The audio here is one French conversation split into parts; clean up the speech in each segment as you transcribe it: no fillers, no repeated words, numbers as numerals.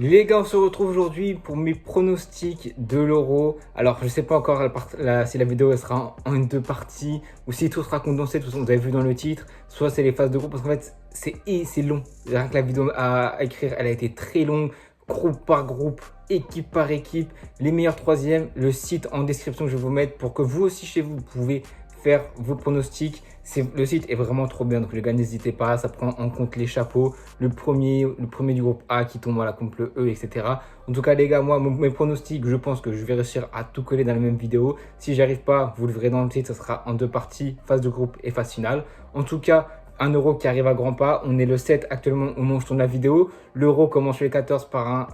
Les gars, on se retrouve aujourd'hui pour mes pronostics de l'Euro. Alors, je sais pas encore si la vidéo elle sera en deux parties ou si tout sera condensé. De toute façon, vous avez vu dans le titre. Soit c'est les phases de groupe parce qu'en fait, c'est long. Rien que la vidéo à écrire, elle a été très longue. Groupe par groupe, équipe par équipe. Les meilleurs troisièmes. Le site en description que je vais vous mettre pour que vous aussi chez vous, vous pouvez faire vos pronostics. Le site est vraiment trop bien, donc les gars, n'hésitez pas, ça prend en compte les chapeaux, le premier du groupe A qui tombe voilà, contre le E, etc. En tout cas, les gars, moi, mes pronostics, je pense que je vais réussir à tout coller dans la même vidéo. Si j'y arrive pas, vous le verrez dans le titre, ça sera en deux parties, phase de groupe et phase finale. En tout cas, un euro qui arrive à grands pas. On est le 7 actuellement au moment où je tourne la vidéo. L'euro commence le 14 par un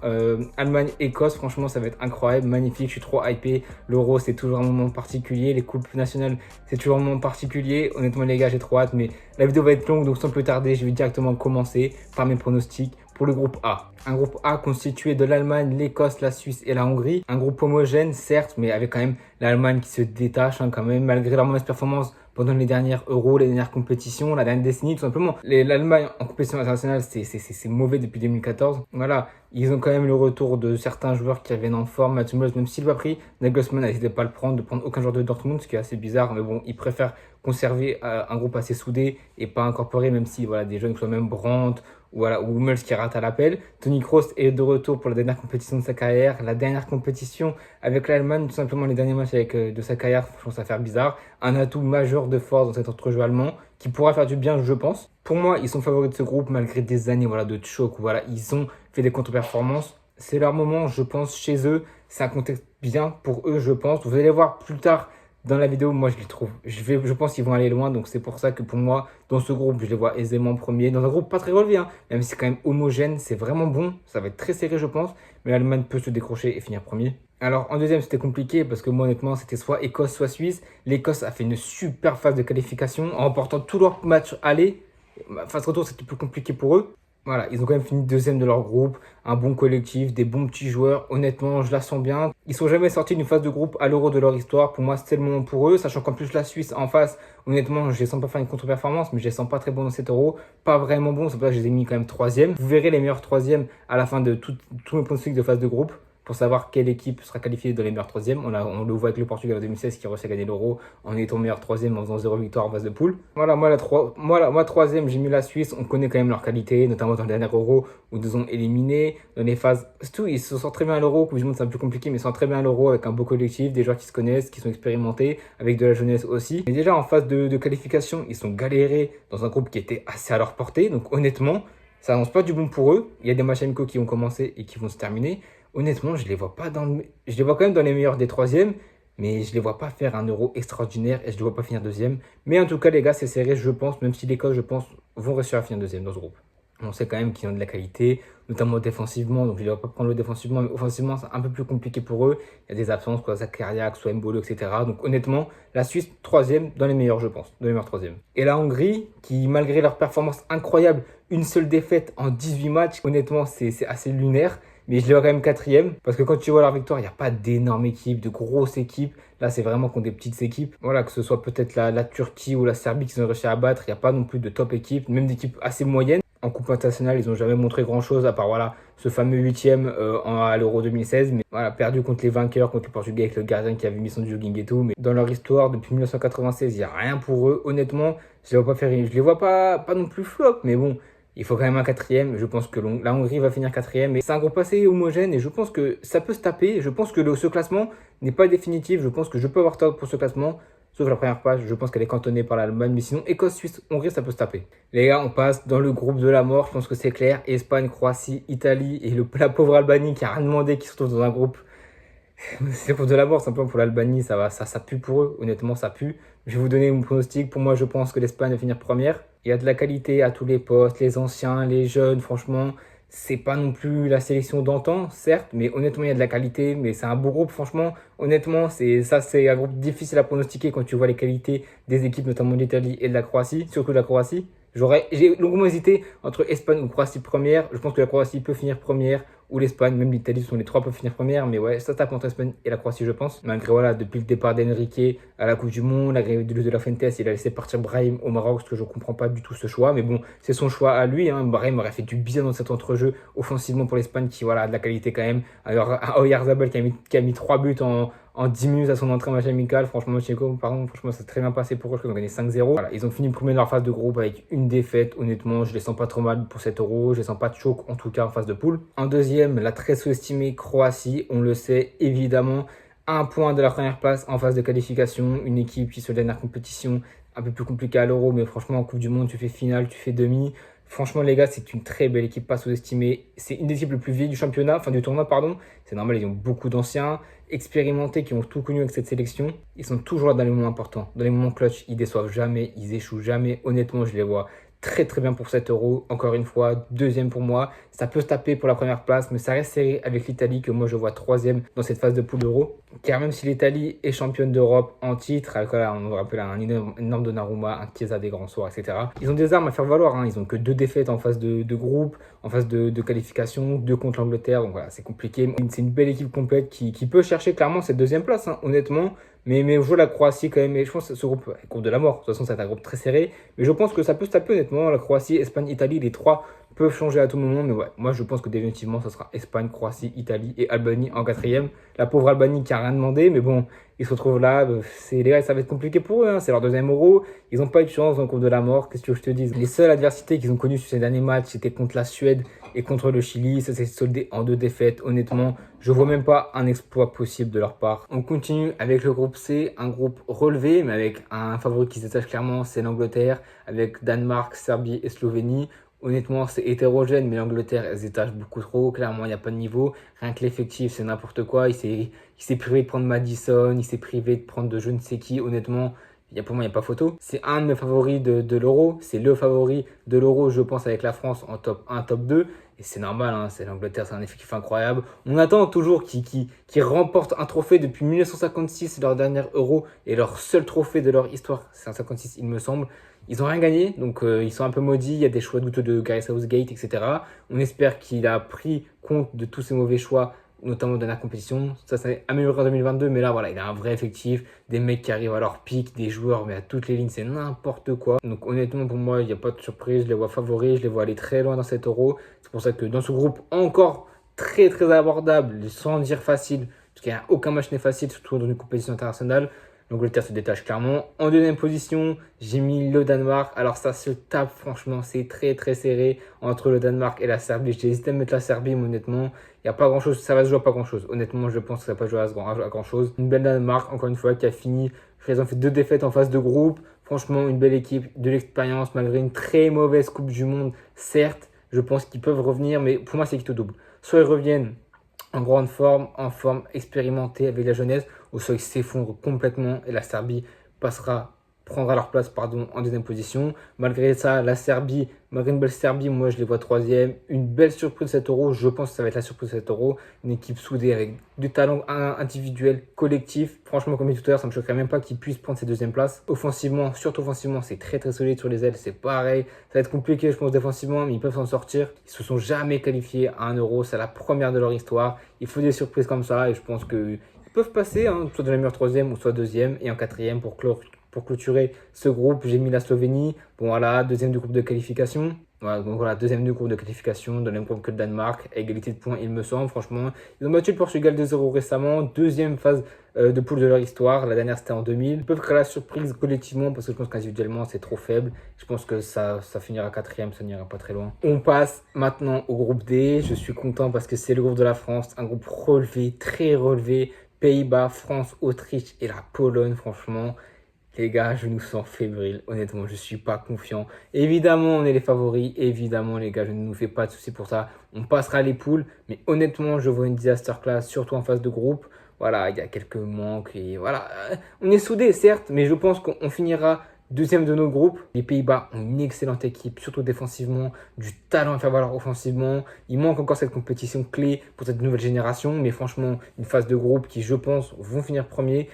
Allemagne-Écosse. Franchement, ça va être incroyable, magnifique. Je suis trop hypé. L'euro, c'est toujours un moment particulier. Les coupes nationales, c'est toujours un moment particulier. Honnêtement, les gars, j'ai trop hâte. Mais la vidéo va être longue, donc sans plus tarder, je vais directement commencer par mes pronostics pour le groupe A. Un groupe A constitué de l'Allemagne, l'Écosse, la Suisse et la Hongrie. Un groupe homogène, certes, mais avec quand même l'Allemagne qui se détache quand même, malgré leur mauvaise performance pendant les dernières Euros, les dernières compétitions, la dernière décennie, tout simplement. L'Allemagne en compétition internationale, c'est mauvais depuis 2014. Voilà, ils ont quand même le retour de certains joueurs qui reviennent en forme. Mats Hummels, même s'il l'a pris, Nagelsmann n'hésitait pas à le prendre, de prendre aucun joueur de Dortmund, ce qui est assez bizarre. Mais bon, ils préfèrent conserver un groupe assez soudé et pas incorporer, même si voilà, des jeunes qui sont même Brandt, voilà, ou Hummels qui rate à l'appel. Toni Kroos est de retour pour la dernière compétition de sa carrière. La dernière compétition avec l'Allemagne, tout simplement les derniers matchs de sa carrière, franchement, ça fait bizarre. Un atout majeur de force dans cet entrejeu allemand qui pourra faire du bien, je pense. Pour moi, ils sont favoris de ce groupe malgré des années voilà, de choc. Voilà, ils ont fait des contre-performances. C'est leur moment, je pense, chez eux. C'est un contexte bien pour eux, je pense. Vous allez voir plus tard dans la vidéo, moi je les trouve. Je pense qu'ils vont aller loin, donc c'est pour ça que pour moi, dans ce groupe, je les vois aisément premiers. Dans un groupe pas très relevé, hein, même si c'est quand même homogène, c'est vraiment bon. Ça va être très serré, je pense. Mais l'Allemagne peut se décrocher et finir premier. Alors en deuxième, c'était compliqué parce que moi, honnêtement, c'était soit Écosse, soit Suisse. L'Écosse a fait une super phase de qualification en remportant tous leurs matchs aller. Phase retour, c'était plus compliqué pour eux. Voilà, ils ont quand même fini deuxième de leur groupe, un bon collectif, des bons petits joueurs. Honnêtement, je la sens bien. Ils sont jamais sortis d'une phase de groupe à l'Euro de leur histoire. Pour moi, c'était le moment pour eux, sachant qu'en plus la Suisse en face, honnêtement, je les sens pas faire une contre-performance, mais je les sens pas très bons dans cet Euro. Pas vraiment bons, c'est pour ça que je les ai mis quand même troisième. Vous verrez les meilleurs troisièmes à la fin de tous mes pronostics de phase de groupe, pour savoir quelle équipe sera qualifiée dans les meilleurs troisièmes. On le voit avec le Portugal en 2016 qui a réussi à gagner l'Euro en étant meilleur troisième en faisant 0 victoire en phase de poule. Voilà, moi troisième, j'ai mis la Suisse. On connaît quand même leur qualité, notamment dans le dernier Euro où ils nous ont éliminés. Dans les phases, c'est tout, ils se sortent très bien à l'Euro. Coupe du Monde, c'est un peu compliqué, mais ils sont très bien à l'Euro avec un beau collectif, des joueurs qui se connaissent, qui sont expérimentés, avec de la jeunesse aussi. Mais déjà en phase de qualification, ils sont galérés dans un groupe qui était assez à leur portée. Donc honnêtement, ça annonce pas du bon pour eux. Il y a des matchs amicaux qui ont commencé et qui vont se terminer. Honnêtement, je les vois pas je les vois quand même dans les meilleurs des troisièmes, mais je les vois pas faire un euro extraordinaire et je les vois pas finir deuxième. Mais en tout cas, les gars, c'est serré, je pense, même si l'Écosse, je pense, vont réussir à finir deuxième dans ce groupe. On sait quand même qu'ils ont de la qualité, notamment défensivement, donc je ne vais pas prendre le défensivement, mais offensivement, c'est un peu plus compliqué pour eux. Il y a des absences, quoi, Zakariak, soit Mbolo, etc. Donc honnêtement, la Suisse, troisième, dans les meilleurs, je pense, dans les meilleurs troisièmes. Et la Hongrie, qui malgré leur performance incroyable, une seule défaite en 18 matchs, honnêtement, c'est assez lunaire. Mais je les vois quand même quatrième. Parce que quand tu vois leur victoire, il n'y a pas d'énormes équipes, de grosses équipes. Là, c'est vraiment contre des petites équipes. Voilà, que ce soit peut-être la Turquie ou la Serbie qui ont réussi à battre. Il n'y a pas non plus de top équipes, même d'équipes assez moyennes. En Coupe internationale, ils n'ont jamais montré grand-chose, à part voilà, ce fameux huitième à l'Euro 2016. Mais voilà, perdu contre les vainqueurs, contre le Portugais avec le gardien qui avait mis son jogging et tout. Mais dans leur histoire, depuis 1996, il n'y a rien pour eux. Honnêtement, je les vois pas non plus flop, mais bon. Il faut quand même un quatrième. Je pense que la Hongrie va finir quatrième. C'est un groupe assez homogène et je pense que ça peut se taper. Je pense que ce classement n'est pas définitif. Je pense que je peux avoir tort pour ce classement. Sauf la première page, je pense qu'elle est cantonnée par l'Allemagne. Mais sinon, Écosse, Suisse, Hongrie, ça peut se taper. Les gars, on passe dans le groupe de la mort. Je pense que c'est clair. Espagne, Croatie, Italie et la pauvre Albanie qui a rien demandé, qui se retrouve dans un groupe. C'est pour de la mort, simplement pour l'Albanie, ça pue pour eux. Honnêtement, ça pue. Je vais vous donner mon pronostic. Pour moi, je pense que l'Espagne va finir première. Il y a de la qualité à tous les postes, les anciens, les jeunes. Franchement, c'est pas non plus la sélection d'antan, certes, mais honnêtement, il y a de la qualité. Mais c'est un beau groupe, franchement. Honnêtement, c'est un groupe difficile à pronostiquer quand tu vois les qualités des équipes, notamment l'Italie et de la Croatie, surtout de la Croatie. J'ai longuement hésité entre Espagne ou Croatie première. Je pense que la Croatie peut finir première. ou l'Espagne, même l'Italie sont les trois peuvent finir première, mais ouais, ça tape entre l'Espagne et la Croatie, je pense. Malgré, voilà, depuis le départ d'Enrique à la Coupe du Monde, l'arrivée de la Fuentes, il a laissé partir Brahim au Maroc, parce que je comprends pas du tout ce choix, mais bon, c'est son choix à lui, hein. Brahim aurait fait du bien dans cet entrejeu offensivement pour l'Espagne, qui, voilà, a de la qualité quand même. Alors, Oyarzabal qui a mis 3 buts en 10 minutes à son entrée en match amical. Franchement, Monaco, pardon, franchement, c'est très bien passé pour eux. Je crois qu'ils ont gagné 5-0. Voilà, ils ont fini premier de leur phase de groupe avec une défaite. Honnêtement, je les sens pas trop mal pour cet euro. Je les sens pas de choc, en tout cas, en phase de poule. En deuxième, la très sous-estimée Croatie. On le sait, évidemment. Un point de la première place en phase de qualification. Une équipe qui, sur la dernière compétition, un peu plus compliquée à l'euro. Mais franchement, en Coupe du Monde, tu fais finale, tu fais demi. Franchement, les gars, c'est une très belle équipe, pas sous-estimée. C'est une des équipes les plus vieilles du championnat, enfin du tournoi, pardon. C'est normal, ils ont beaucoup d'anciens, expérimentés, qui ont tout connu avec cette sélection. Ils sont toujours là dans les moments importants, dans les moments clutch. Ils déçoivent jamais, ils échouent jamais. Honnêtement, je les vois très très bien pour 7 euros. Encore une fois, deuxième pour moi. Ça peut se taper pour la première place, mais ça reste serré avec l'Italie que moi je vois troisième dans cette phase de poule d'euro. Car même si l'Italie est championne d'Europe en titre, avec, voilà, on nous rappelle un énorme Donnarumma, un Chiesa des grands soirs, etc. Ils ont des armes à faire valoir, hein. Ils n'ont que 2 défaites en phase de groupe, en phase de qualification, 2 contre l'Angleterre. Donc voilà, c'est compliqué. C'est une belle équipe complète qui peut chercher clairement cette deuxième place, hein, honnêtement. Mais je vois la Croatie quand même, et je pense que ce groupe, groupe de la mort, de toute façon c'est un groupe très serré, mais je pense que ça peut se taper honnêtement, la Croatie, Espagne, Italie, les trois peuvent changer à tout moment, mais ouais, moi je pense que définitivement ça sera Espagne, Croatie, Italie et Albanie en quatrième. La pauvre Albanie qui a rien demandé, mais bon, ils se retrouvent là, les gars, ça va être compliqué pour eux, hein. C'est leur deuxième euro, ils n'ont pas eu de chance dans le groupe de la mort, qu'est-ce que je te dis. Les seules adversités qu'ils ont connues sur ces derniers matchs, c'était contre la Suède et contre le Chili, ça s'est soldé en 2 défaites, honnêtement, je vois même pas un exploit possible de leur part. On continue avec le groupe C, un groupe relevé, mais avec un favori qui se détache clairement, c'est l'Angleterre, avec Danemark, Serbie et Slovénie. Honnêtement, c'est hétérogène, mais l'Angleterre, elle se détache beaucoup trop. Clairement, il n'y a pas de niveau. Rien que l'effectif, c'est n'importe quoi. Il s'est privé de prendre Madison, il s'est privé de prendre de je ne sais qui. Honnêtement, pour moi, il n'y a pas photo. C'est un de mes favoris de l'Euro. C'est le favori de l'Euro, je pense, avec la France en top 1, top 2. Et c'est normal, hein, c'est l'Angleterre, c'est un effectif incroyable. On attend toujours qu'ils remportent un trophée depuis 1956, leur dernier Euro, et leur seul trophée de leur histoire, c'est en 56, il me semble. Ils n'ont rien gagné, donc ils sont un peu maudits. Il y a des choix douteux de Gareth Southgate, etc. On espère qu'il a pris compte de tous ces mauvais choix, notamment dans la compétition. Ça s'est amélioré en 2022, mais là, voilà, il a un vrai effectif. Des mecs qui arrivent à leur pic, des joueurs, mais à toutes les lignes, c'est n'importe quoi. Donc honnêtement, pour moi, il n'y a pas de surprise. Je les vois favoris, je les vois aller très loin dans cet Euro. C'est pour ça que dans ce groupe, encore très très abordable, sans dire facile, parce qu'il n'y a aucun match n'est facile, surtout dans une compétition internationale. L'Angleterre se détache clairement. En deuxième position, j'ai mis le Danemark. Alors ça se tape, franchement, c'est très très serré entre le Danemark et la Serbie. J'ai hésité à mettre la Serbie, mais honnêtement, il n'y a pas grand chose, ça va se jouer à pas grand chose. Honnêtement, je pense que ça va pas jouer à grand chose. Une belle Danemark, encore une fois, qui a fini. Ils ont fait 2 défaites en phase de groupe. Franchement, une belle équipe, de l'expérience, malgré une très mauvaise Coupe du Monde. Certes, je pense qu'ils peuvent revenir, mais pour moi, c'est qui au double. Soit ils reviennent en grande forme, en forme expérimentée avec la jeunesse, ou soit ils s'effondrent complètement et la Serbie prendra leur place en deuxième position. Malgré ça, la Serbie, malgré une belle Serbie, moi je les vois troisième. Une belle surprise de cet euro, je pense que ça va être la surprise de cet euro. Une équipe soudée avec du talent individuel, collectif. Franchement, comme je disais tout à l'heure, ça ne me choquerait même pas qu'ils puissent prendre ces deuxième places. Offensivement, surtout offensivement, c'est très très solide sur les ailes, c'est pareil. Ça va être compliqué, je pense, défensivement, mais ils peuvent s'en sortir. Ils se sont jamais qualifiés à un euro, c'est la première de leur histoire. Il faut des surprises comme ça et je pense qu'ils peuvent passer, hein, soit de la meilleure troisième ou soit deuxième et en quatrième pour clôturer ce groupe. J'ai mis la Slovénie. Bon, voilà, deuxième du groupe de qualification. Voilà, donc voilà, deuxième du groupe de qualification, dans le même groupe que le Danemark, à égalité de points, il me semble. Franchement, ils ont battu le Portugal 2-0 récemment. Deuxième phase de poule de leur histoire. La dernière, c'était en 2000. Ils peuvent créer la surprise collectivement parce que je pense qu'individuellement, c'est trop faible. Je pense que ça finira quatrième, ça n'ira pas très loin. On passe maintenant au groupe D. Je suis content parce que c'est le groupe de la France, un groupe relevé, très relevé. Pays-Bas, France, Autriche et la Pologne, franchement. Les gars, je nous sens fébriles. Honnêtement, je ne suis pas confiant. Évidemment, on est les favoris. Évidemment, les gars, je ne nous fais pas de soucis pour ça. On passera les poules. Mais honnêtement, je vois une disaster class, surtout en phase de groupe. Voilà, il y a quelques manques. Et voilà, on est soudés, certes, mais je pense qu'on finira deuxième de nos groupes. Les Pays-Bas ont une excellente équipe, surtout défensivement. Du talent à faire valoir offensivement. Il manque encore cette compétition clé pour cette nouvelle génération. Mais franchement, une phase de groupe qui, je pense, vont finir premier.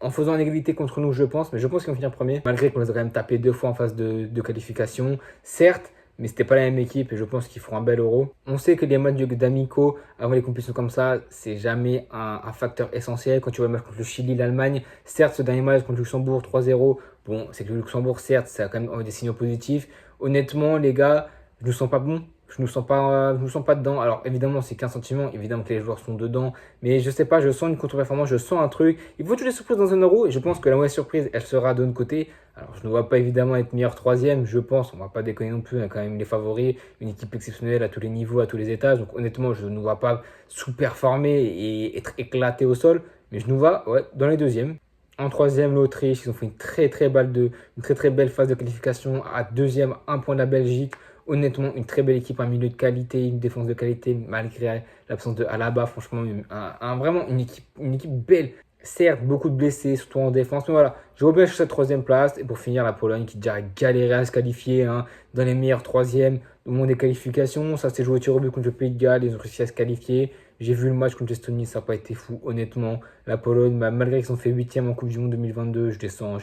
En faisant une égalité contre nous, je pense, mais je pense qu'ils vont finir premier, malgré qu'on les a quand même tapé 2 fois en phase de qualification. Certes, mais c'était pas la même équipe et je pense qu'ils feront un bel Euro. On sait que les matchs d'amicaux avant les compétitions comme ça, c'est jamais un facteur essentiel. Quand tu vois le match contre le Chili, l'Allemagne, certes ce dernier match contre le Luxembourg 3-0, bon, c'est que le Luxembourg, certes, ça a quand même des signaux positifs. Honnêtement, les gars, je ne sens pas bon. Je nous sens pas dedans. Alors évidemment, c'est qu'un sentiment. Évidemment que les joueurs sont dedans. Mais je sais pas, je sens une contre-performance, je sens un truc. Il faut toujours des surprises dans un euro. Et je pense que la mauvaise surprise, elle sera de notre côté. Alors je ne vois pas évidemment être meilleur troisième. Je pense, on va pas déconner non plus. On a quand même les favoris. Une équipe exceptionnelle à tous les niveaux, à tous les étages. Donc honnêtement, je ne vois pas sous-performer et être éclaté au sol. Mais je nous vois ouais, dans les deuxièmes. En troisième, l'Autriche. Ils ont fait une très très belle phase de qualification. À deuxième, un point de la Belgique. Honnêtement, une très belle équipe, un milieu de qualité, une défense de qualité, malgré l'absence de Alaba. Franchement, vraiment une équipe belle. Certes, beaucoup de blessés, surtout en défense. Mais voilà, je vois bien sur cette troisième place. Et pour finir, la Pologne qui déjà a galéré à se qualifier hein, dans les meilleurs troisièmes au monde des qualifications. Ça s'est joué au tir au but contre le Pays de Galles. Ils ont réussi à se qualifier. J'ai vu le match contre l'Estonie, ça n'a pas été fou, honnêtement. La Pologne, malgré qu'ils ont fait 8e en Coupe du Monde 2022, je les sens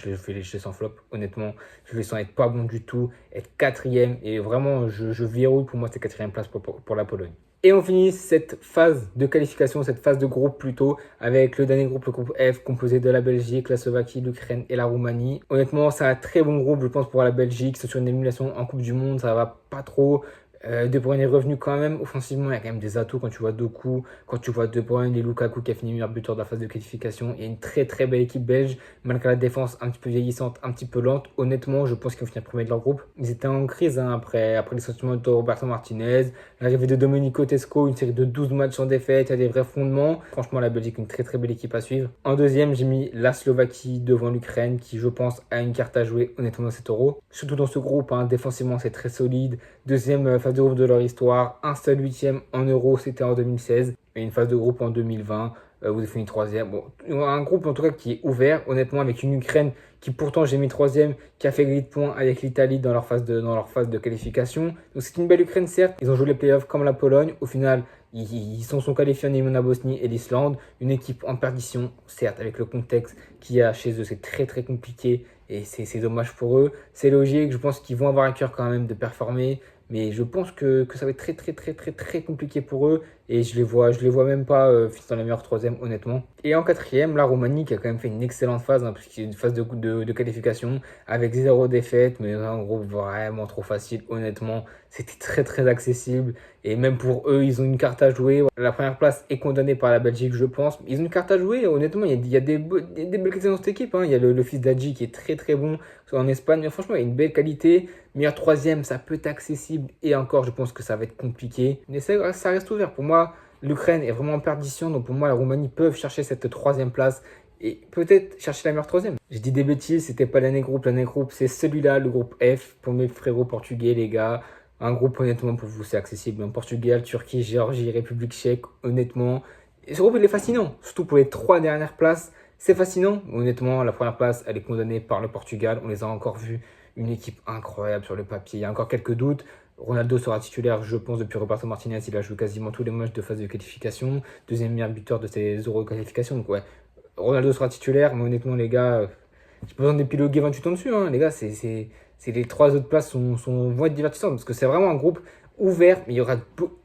flop, honnêtement. Je les sens être pas bons du tout, être 4e. Et vraiment, je verrouille pour moi cette 4e place pour la Pologne. Et on finit cette phase de qualification, cette phase de groupe plutôt, avec le dernier groupe, le groupe F, composé de la Belgique, la Slovaquie, l'Ukraine et la Roumanie. Honnêtement, c'est un très bon groupe, je pense, pour la Belgique. C'est sur une élimination en Coupe du Monde, ça va pas trop. De Bruyne est revenu quand même offensivement, il y a quand même des atouts quand tu vois Doku, quand tu vois De Bruyne et Lukaku qui a fini meilleur buteur de la phase de qualification. Il y a une très très belle équipe belge, malgré la défense un petit peu vieillissante, un petit peu lente. Honnêtement, je pense qu'ils vont finir premier de leur groupe. Ils étaient en crise hein, après les sentiments de Roberto Martinez, l'arrivée de Domenico Tesco, une série de 12 matchs sans défaite, il y a des vrais fondements. Franchement, la Belgique, une très très belle équipe à suivre. En deuxième, j'ai mis la Slovaquie devant l'Ukraine, qui je pense a une carte à jouer honnêtement dans cet Euro. Surtout dans ce groupe, hein, défensivement c'est très solide. Deuxième phase de groupe de leur histoire, un seul 8e en Euro, c'était en 2016, et une phase de groupe en 2020, vous avez fini 3e. Bon, un groupe en tout cas qui est ouvert, honnêtement, avec une Ukraine qui pourtant j'ai mis 3e, qui a fait gagner de points avec l'Italie dans leur phase de qualification. Donc c'est une belle Ukraine certes, ils ont joué les playoffs comme la Pologne, au final ils sont qualifiés en éliminant la Bosnie et l'Islande, une équipe en perdition, certes avec le contexte qu'il y a chez eux, c'est très très compliqué et c'est dommage pour eux. C'est logique, je pense qu'ils vont avoir un cœur quand même de performer. Mais je pense que ça va être très très très très très compliqué pour eux. Et je les vois même pas finir dans la meilleure troisième, honnêtement. Et en quatrième, la Roumanie qui a quand même fait une excellente phase, hein, puisqu'il y a une phase de qualification avec 0 défaite, mais un groupe vraiment trop facile, honnêtement. C'était très très accessible. Et même pour eux, ils ont une carte à jouer. La première place est condamnée par la Belgique, je pense. Ils ont une carte à jouer, honnêtement. Il y a des belles qualités dans cette équipe. Hein. Il y a le fils d'Adji qui est très très bon en Espagne. Mais franchement, il y a une belle qualité. Meilleur troisième, ça peut être accessible. Et encore, je pense que ça va être compliqué. Mais ça reste ouvert. Pour moi, l'Ukraine est vraiment en perdition. Donc pour moi, la Roumanie peut chercher cette troisième place. Et peut-être chercher la meilleure troisième. J'ai dit des bêtises, c'était pas l'année groupe. L'année groupe, c'est celui-là, le groupe F. Pour mes frérots portugais, les gars. Un groupe, honnêtement, pour vous, c'est accessible. En Portugal, Turquie, Géorgie, République tchèque, honnêtement. Et ce groupe, il est fascinant. Surtout pour les 3 dernières places. C'est fascinant. Honnêtement, la première place, elle est condamnée par le Portugal. On les a encore vus. Une équipe incroyable sur le papier. Il y a encore quelques doutes. Ronaldo sera titulaire, je pense, depuis Roberto Martinez. Il a joué quasiment tous les matchs de phase de qualification. Deuxième meilleur buteur de ces Euro qualifications. Donc, ouais, Ronaldo sera titulaire. Mais honnêtement, les gars, j'ai pas besoin d'épiloguer 28 ans dessus. Hein. Les gars, les 3 autres places vont être divertissantes. Parce que c'est vraiment un groupe ouvert. Mais il y aura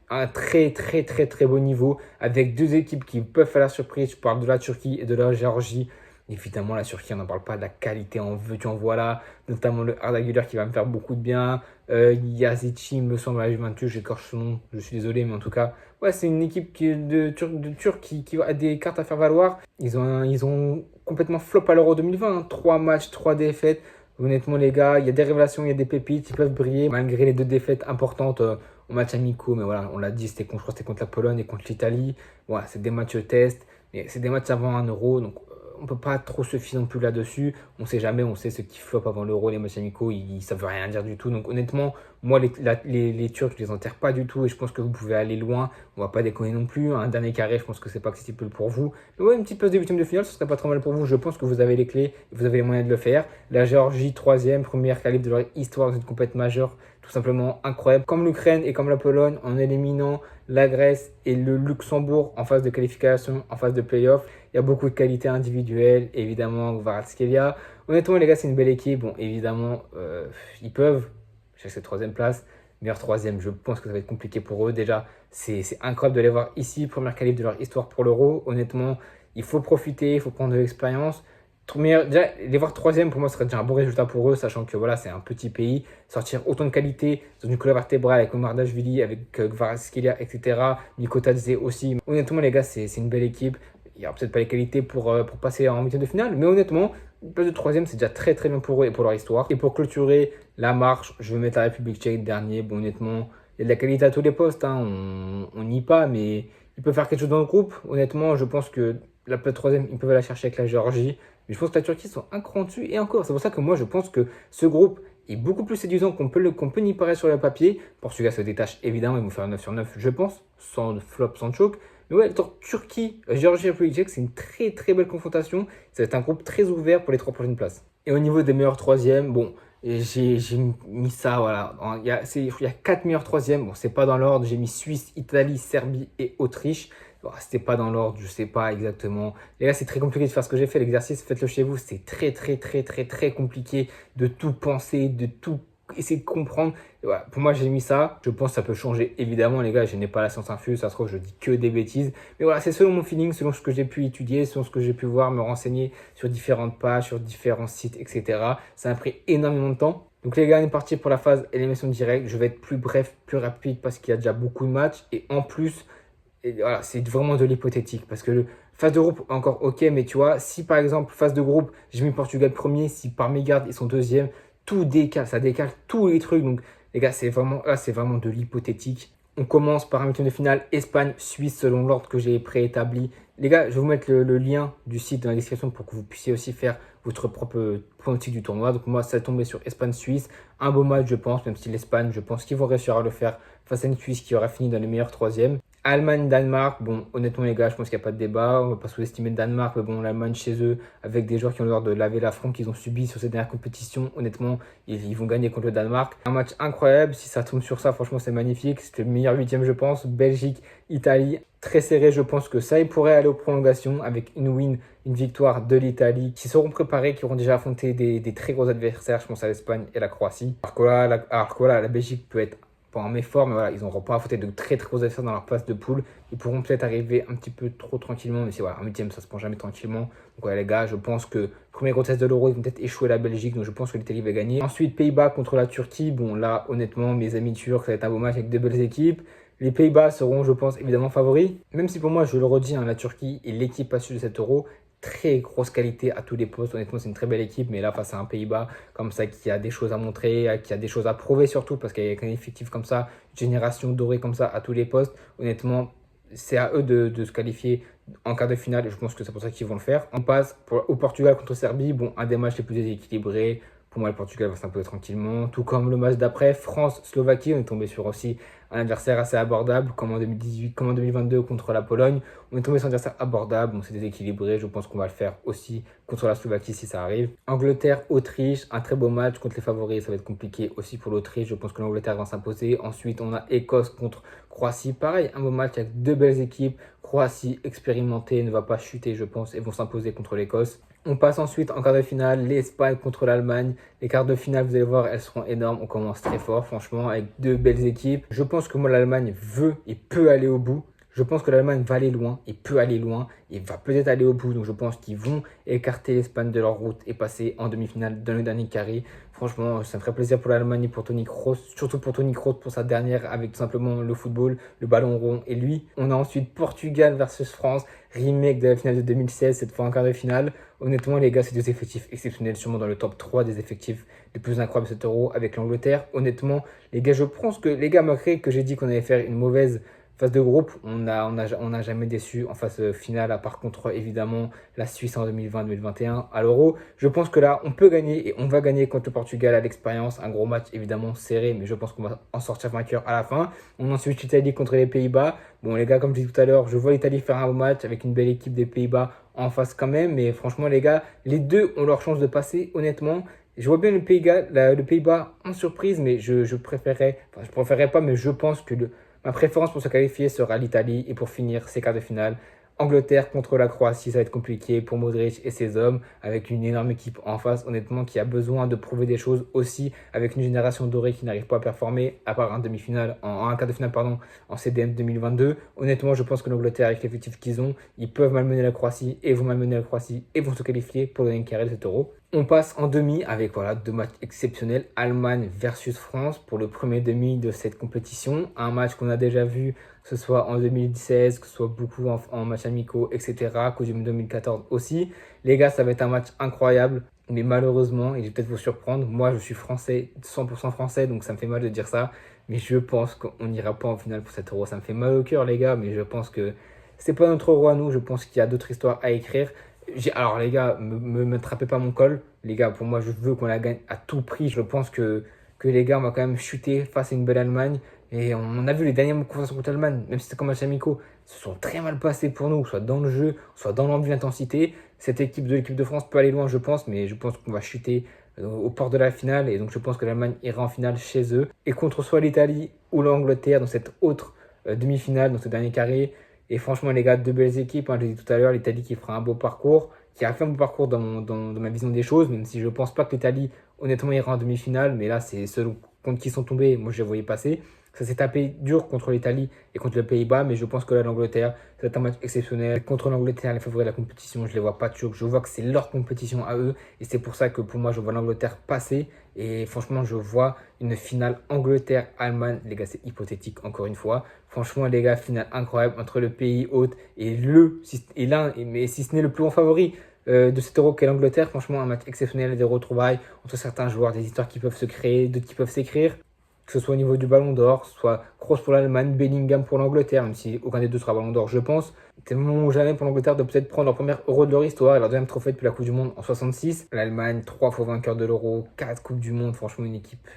un très, très, très, très beau niveau. Avec 2 équipes qui peuvent faire la surprise. Je parle de la Turquie et de la Géorgie. Évidemment, la Turquie, on n'en parle pas de la qualité en veux-tu en voilà, notamment le Arda Güler qui va me faire beaucoup de bien. Yazici, il me semble, à la Juventus, j'écorche son nom, je suis désolé, mais en tout cas, ouais, c'est une équipe de Turcs qui a des cartes à faire valoir. Ils ont complètement flop à l'Euro 2020, hein. 3 matchs, 3 défaites. Honnêtement, les gars, il y a des révélations, il y a des pépites, ils peuvent briller malgré les 2 défaites importantes au match amicaux. Mais voilà, on l'a dit, je crois que c'était contre la Pologne et contre l'Italie. Voilà, c'est des matchs test, mais c'est des matchs avant un Euro, donc on peut pas trop se fier non plus là-dessus. On sait jamais, on sait ceux qui flopent avant l'Euro, les matchs amicaux, ça veut rien dire du tout. Donc honnêtement, moi les Turcs, je les enterre pas du tout et je pense que vous pouvez aller loin. On va pas déconner non plus. Un dernier carré, je pense que c'est pas accessible pour vous. Mais ouais, une petite place de 8e de finale, ce serait pas trop mal pour vous. Je pense que vous avez les clés et vous avez les moyens de le faire. La Géorgie, 3e, première qualif de leur histoire dans une compétition majeure, tout simplement incroyable. Comme l'Ukraine et comme la Pologne, en éliminant la Grèce et le Luxembourg en phase de qualification, en phase de play-off. Il y a beaucoup de qualités individuelles, évidemment, Kvaratskhelia. Honnêtement, les gars, c'est une belle équipe. Bon, évidemment, ils peuvent chercher cette 3e place. meilleur troisième, je pense que ça va être compliqué pour eux. Déjà, c'est incroyable de les voir ici, première qualif de leur histoire pour l'Euro. Honnêtement, il faut profiter, il faut prendre de l'expérience. Déjà, les voir troisième, pour moi, ce serait déjà un bon résultat pour eux, sachant que voilà, c'est un petit pays. Sortir autant de qualité dans une colonne vertébrale avec Omar Dashvili, avec Kvaratskhelia, etc. Nico Tadze aussi. Honnêtement, les gars, c'est une belle équipe. Il n'y aura peut-être pas les qualités pour passer en huitième de finale, mais honnêtement, une place de troisième, c'est déjà très très bien pour eux et pour leur histoire. Et pour clôturer la marche, je vais mettre la République tchèque dernier. Bon, honnêtement, il y a de la qualité à tous les postes, hein, on n'y pas, mais ils peuvent faire quelque chose dans le groupe. Honnêtement, je pense que la place de troisième, ils peuvent la chercher avec la Géorgie. Mais je pense que la Turquie sont un cran dessus et encore. C'est pour ça que moi, je pense que ce groupe est beaucoup plus séduisant qu'on peut n'y paraître sur le papier. Portugal se détache évidemment, ils vont faire un 9 sur 9, je pense, sans flop, sans choke. Mais ouais, Turquie, Géorgie, République tchèque, c'est une très très belle confrontation. Ça va être un groupe très ouvert pour les 3 prochaines places. Et au niveau des meilleurs troisièmes, bon, j'ai mis ça, voilà. Il y a 4 meilleurs troisièmes. Bon, c'est pas dans l'ordre. J'ai mis Suisse, Italie, Serbie et Autriche. Bon, c'était pas dans l'ordre, je sais pas exactement. Les gars, c'est très compliqué de faire ce que j'ai fait. L'exercice, faites-le chez vous. C'est très, très, très, très, très compliqué de tout penser, de tout essayer de comprendre. Et voilà, pour moi, j'ai mis ça. Je pense que ça peut changer. Évidemment, les gars, je n'ai pas la science infuse. Ça se trouve, je dis que des bêtises. Mais voilà, c'est selon mon feeling, selon ce que j'ai pu étudier, selon ce que j'ai pu voir, me renseigner sur différentes pages, sur différents sites, etc. Ça m'a pris énormément de temps. Donc les gars, on est parti pour la phase élimination directe. Je vais être plus bref, plus rapide parce qu'il y a déjà beaucoup de matchs. Et en plus, et voilà, c'est vraiment de l'hypothétique parce que phase de groupe, encore ok, mais tu vois, si par exemple, phase de groupe, j'ai mis Portugal premier, si par mégarde ils sont deuxième, tout décale, ça décale tous les trucs. Donc, les gars, c'est vraiment de l'hypothétique. On commence par un huitième de finale Espagne-Suisse selon l'ordre que j'ai préétabli. Les gars, je vais vous mettre le lien du site dans la description pour que vous puissiez aussi faire votre propre pronostic du tournoi. Donc, moi, ça est tombé sur Espagne-Suisse. Un beau match, je pense, même si l'Espagne, je pense qu'ils vont réussir à le faire face à une Suisse qui aura fini dans les meilleurs troisièmes. Allemagne-Danemark, bon, honnêtement, les gars, je pense qu'il n'y a pas de débat. On ne va pas sous-estimer le Danemark, mais bon, l'Allemagne chez eux, avec des joueurs qui ont l'air de laver l'affront qu'ils ont subi sur ces dernières compétitions, honnêtement, ils vont gagner contre le Danemark. Un match incroyable, si ça tombe sur ça, franchement, c'est magnifique. C'était le meilleur huitième, je pense. Belgique, Italie, très serré, je pense que ça, il pourrait aller aux prolongations avec une victoire de l'Italie, qui seront préparés, qui auront déjà affronté des très gros adversaires, je pense à l'Espagne et la Croatie. Alors que là, la Belgique peut être pas en méfort, mais voilà, ils n'auront pas affronté de très très gros adversaires dans leur phase de poule. Ils pourront peut-être arriver un petit peu trop tranquillement, mais c'est voilà, un huitième, ça se prend jamais tranquillement. Donc ouais, les gars, je pense que premier gros test de l'Euro, ils vont peut-être échouer la Belgique, donc je pense que l'Italie va gagner. Ensuite, Pays-Bas contre la Turquie. Bon, là, honnêtement, mes amis turcs, ça va être un beau match avec deux belles équipes. Les Pays-Bas seront, je pense, évidemment favoris. Même si pour moi, je le redis, hein, la Turquie est l'équipe à suivre de cet Euro. Très grosse qualité à tous les postes. Honnêtement, c'est une très belle équipe, mais là, face à un Pays-Bas comme ça, qui a des choses à montrer, qui a des choses à prouver surtout, parce qu'il y a un effectif comme ça, une génération dorée comme ça à tous les postes. Honnêtement, c'est à eux de se qualifier en quart de finale et je pense que c'est pour ça qu'ils vont le faire. On passe au Portugal contre Serbie. Bon, un des matchs les plus équilibrés. Pour moi, le Portugal va s'imposer tranquillement. Tout comme le match d'après, France-Slovaquie. On est tombé sur aussi un adversaire assez abordable, comme en 2018, comme en 2022 contre la Pologne. On est tombé sur un adversaire abordable. Bon, c'est déséquilibré. Je pense qu'on va le faire aussi contre la Slovaquie si ça arrive. Angleterre-Autriche, un très beau match contre les favoris. Ça va être compliqué aussi pour l'Autriche. Je pense que l'Angleterre va s'imposer. Ensuite, on a Écosse contre Croatie. Pareil, un beau match avec deux belles équipes. Croatie expérimentée ne va pas chuter, je pense, et vont s'imposer contre l'Écosse. On passe ensuite en quart de finale, l'Espagne contre l'Allemagne. Les quarts de finale, vous allez voir, elles seront énormes. On commence très fort, franchement, avec deux belles équipes. Je pense que moi, l'Allemagne veut et peut aller au bout. Je pense que l'Allemagne va aller loin et peut aller loin et va peut-être aller au bout. Donc je pense qu'ils vont écarter l'Espagne de leur route et passer en demi-finale dans le dernier carré. Franchement, ça me ferait plaisir pour l'Allemagne et pour Toni Kroos, surtout pour Toni Kroos pour sa dernière avec tout simplement le football, le ballon rond et lui. On a ensuite Portugal versus France, remake de la finale de 2016, cette fois en quart de finale. Honnêtement, les gars, c'est des effectifs exceptionnels, sûrement dans le top 3 des effectifs les plus incroyables de cet Euro avec l'Angleterre. Honnêtement, les gars, je pense que les gars, malgré que j'ai dit qu'on allait faire une mauvaise phase de groupe, on n'a jamais déçu en phase finale, à part contre évidemment la Suisse en 2020-2021 à l'Euro. Je pense que là, on peut gagner et on va gagner contre le Portugal à l'expérience. Un gros match évidemment serré, mais je pense qu'on va en sortir vainqueur à la fin. On a ensuite l'Italie contre les Pays-Bas. Bon, les gars, comme je disais tout à l'heure, je vois l'Italie faire un beau match avec une belle équipe des Pays-Bas en face quand même. Mais franchement, les gars, les deux ont leur chance de passer, honnêtement. Je vois bien le Pays-Bas en surprise, mais je préférerais pas, mais je pense que ma préférence pour se qualifier sera l'Italie et pour finir ces quarts de finale Angleterre contre la Croatie, ça va être compliqué pour Modric et ses hommes, avec une énorme équipe en face, honnêtement, qui a besoin de prouver des choses aussi, avec une génération dorée qui n'arrive pas à performer, à part un demi-finale, un quart de finale, pardon, en CDM 2022. Honnêtement, je pense que l'Angleterre, avec l'effectif qu'ils ont, ils peuvent malmener la Croatie et vont malmener la Croatie et vont se qualifier pour le dernier carré de cet Euro. On passe en demi avec voilà, 2 matchs exceptionnels, Allemagne versus France pour le premier demi de cette compétition. Un match qu'on a déjà vu, que ce soit en 2016, que ce soit beaucoup en matchs amicaux, etc. Coupe du Monde 2014 aussi. Les gars, ça va être un match incroyable, mais malheureusement, et je vais peut-être vous surprendre, moi je suis français, 100% français, donc ça me fait mal de dire ça, mais je pense qu'on n'ira pas en finale pour cet Euro. Ça me fait mal au cœur, les gars, mais je pense que c'est pas notre Euro à nous. Je pense qu'il y a d'autres histoires à écrire. Alors les gars, me attrapez pas mon col. Les gars, pour moi, je veux qu'on la gagne à tout prix. Je pense que les gars, on va quand même chuter face à une belle Allemagne. Et on a vu les dernières confrontations contre l'Allemagne, même si c'était comme match amicaux, se sont très mal passés pour nous, soit dans le jeu, soit dans l'envie, l'intensité. Cette équipe de l'équipe de France peut aller loin, je pense, mais je pense qu'on va chuter au port de la finale. Et donc je pense que l'Allemagne ira en finale chez eux. Et contre soit l'Italie ou l'Angleterre dans cette autre demi-finale, dans ce dernier carré. Et franchement, les gars, 2 belles équipes. Hein, je l'ai dit tout à l'heure, l'Italie qui fera un beau parcours, qui a fait un beau parcours dans ma vision des choses, même si je ne pense pas que l'Italie, honnêtement, ira en demi-finale. Mais là, c'est ceux contre qui sont tombés. Moi, je les voyais passer. Ça s'est tapé dur contre l'Italie et contre les Pays-Bas, mais je pense que là, l'Angleterre, c'est un match exceptionnel. Contre l'Angleterre, les favoris de la compétition, je ne les vois pas de choc. Je vois que c'est leur compétition à eux. Et c'est pour ça que pour moi, je vois l'Angleterre passer. Et franchement, je vois une finale Angleterre-Allemagne. Les gars, c'est hypothétique, encore une fois. Franchement, les gars, finale incroyable entre le pays hôte et l'un, mais si ce n'est le plus grand favori de cet Euro qu'est l'Angleterre. Franchement, un match exceptionnel, des retrouvailles entre certains joueurs, des histoires qui peuvent se créer, d'autres qui peuvent s'écrire. Que ce soit au niveau du Ballon d'Or, soit Kroos pour l'Allemagne, Bellingham pour l'Angleterre, même si aucun des deux sera Ballon d'Or, je pense. C'est le moment ou jamais pour l'Angleterre de peut-être prendre leur premier Euro de leur histoire et leur deuxième trophée depuis la Coupe du Monde en 66. L'Allemagne, 3 fois vainqueur de l'Euro, 4 Coupes du Monde, franchement une équipe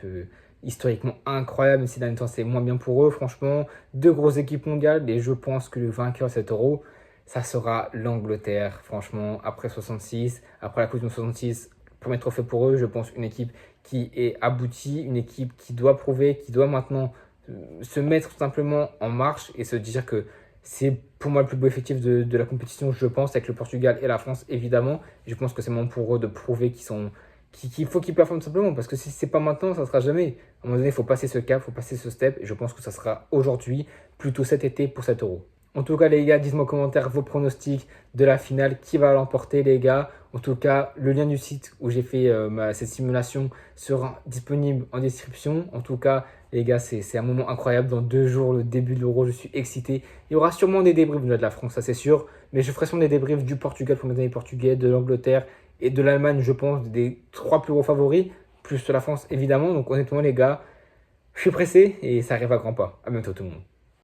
historiquement incroyable, même si dans le temps c'est moins bien pour eux, franchement. 2 grosses équipes mondiales et je pense que le vainqueur de cet Euro, ça sera l'Angleterre, franchement, après 66, après la Coupe du Monde 66. Premier trophée pour eux, je pense une équipe qui est aboutie, une équipe qui doit prouver, qui doit maintenant se mettre tout simplement en marche et se dire que c'est pour moi le plus beau effectif de la compétition, je pense, avec le Portugal et la France évidemment. Je pense que c'est le moment pour eux de prouver qu'il faut qu'ils performent simplement, parce que si c'est pas maintenant, ça sera jamais. À un moment donné, il faut passer ce cap, il faut passer ce step, et je pense que ça sera aujourd'hui, plutôt cet été pour cet Euro. En tout cas, les gars, dites-moi en commentaire vos pronostics de la finale. Qui va l'emporter, les gars? En tout cas, le lien du site où j'ai fait cette simulation sera disponible en description. En tout cas, les gars, c'est un moment incroyable. Dans 2 jours, le début de l'Euro, je suis excité. Il y aura sûrement des débriefs de la France, ça c'est sûr. Mais je ferai sûrement des débriefs du Portugal pour mes amis portugais, de l'Angleterre et de l'Allemagne, je pense, des 3 plus gros favoris, plus la France évidemment. Donc honnêtement, les gars, je suis pressé et ça arrive à grands pas. À bientôt tout le monde.